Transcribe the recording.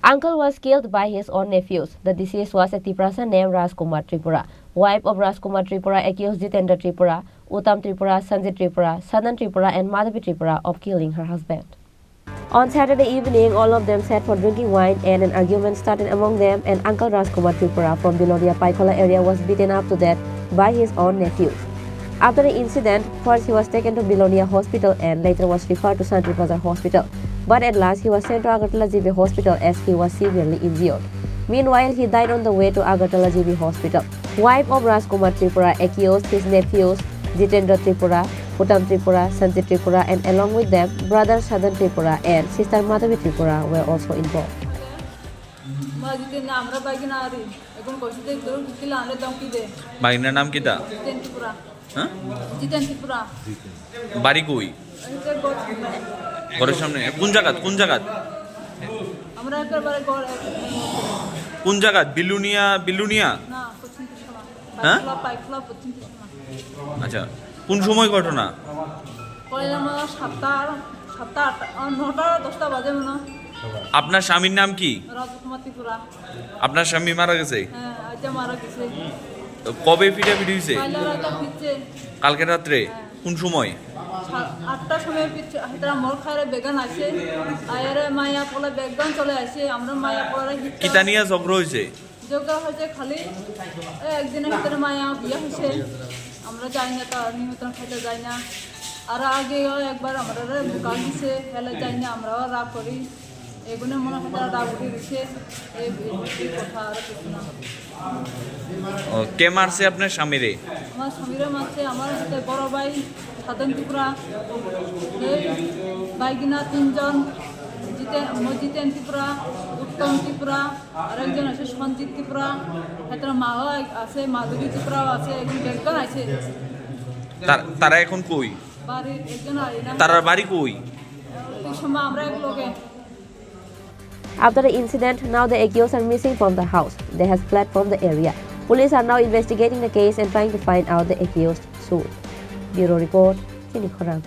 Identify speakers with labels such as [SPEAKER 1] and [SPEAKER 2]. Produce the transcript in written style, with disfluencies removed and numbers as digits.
[SPEAKER 1] Uncle was killed by his own nephews. The deceased was a Tripura named Raj Kumar Tripura. Wife of Raj Kumar Tripura accused Jitendra Tripura, Uttam Tripura, Sanjit Tripura, Sadan Tripura and Madhavi Tripura of killing her husband. On Saturday evening, all of them sat for drinking wine and an argument started among them, and Uncle Raj Kumar Tripura from Bilonia Paikola area was beaten up to death by his own nephews. After the incident, first he was taken to Bilonia Hospital and later was referred to Santri Bazar Hospital. But at last he was sent to Agartala GB Hospital as he was severely injured. Meanwhile, he died on the way to Agartala GB Hospital. Wife of Raj Kumar Tripura accused his nephews Jitendra Tripura, Uttam Tripura, Sanjit Tripura and along with them, brother Sadan Tripura and sister Madhavi Tripura were also involved.
[SPEAKER 2] বাগিনার নাম কিতা? বাড়ি কই? ঘরের সামনে। কোন জায়গাত? কোন জায়গাত? বিলুনিয়া? হ্যাঁ, আচ্ছা। কোন সময় ঘটনা? আপনার স্বামীর নাম কি?
[SPEAKER 3] রাজ কুমার ত্রিপুরা।
[SPEAKER 2] আপনার স্বামী মারা গেছে?
[SPEAKER 3] হ্যাঁ, আজকে মারা গেছে।
[SPEAKER 2] কবে পিটাপিটি হয়েছে? কালকে রাত্রে? কোন সময়?
[SPEAKER 3] 8টার সময় হাতরা মোর খায়রে বেগান আসে, আয়ারে মায়া পোলা বেগান চলে আসে, আমরা মায়া পোলারে
[SPEAKER 2] কিতা নিয়ে ঝগড়া হয়েছে?
[SPEAKER 3] ঝগড়া হয়েছে খালি একদিনের ভিতরে মায়া বিয়ে হয়েছে, আমরা যাই না, তার নিমন্ত্রণ খাইতে যাই না। আর আগে একবার আমরা বোকা দিছে, হেলে যাই না, আমরাও রাগ করি, এগুলো মনে হয় তারা রাগ উঠে দিছে। এই কথা আর কিছু না।
[SPEAKER 2] কে মারছে আপনার স্বামীরে?
[SPEAKER 3] আমার স্বামীরে মারছে আমার বড় ভাই সাধন ত্রিপুরা, বাইগিনা 3জন, জিতেন ত্রিপুরা, উত্তম ত্রিপুরা, আর একজন আছে সঞ্জিত ত্রিপুরা, একটা মাও আছে, মাধবী ত্রিপুরাও আছে, একজন বেগন আছে।
[SPEAKER 2] তারা এখন কই?
[SPEAKER 3] বাড়ি একজন
[SPEAKER 2] তার বাড়ি কই?
[SPEAKER 3] আমরা এক লোকে।
[SPEAKER 1] After the incident, now the accused are missing from the house. They have fled from the area. Police are now investigating the case and trying to find out the accused soon. Bureau report, Chini Khorang.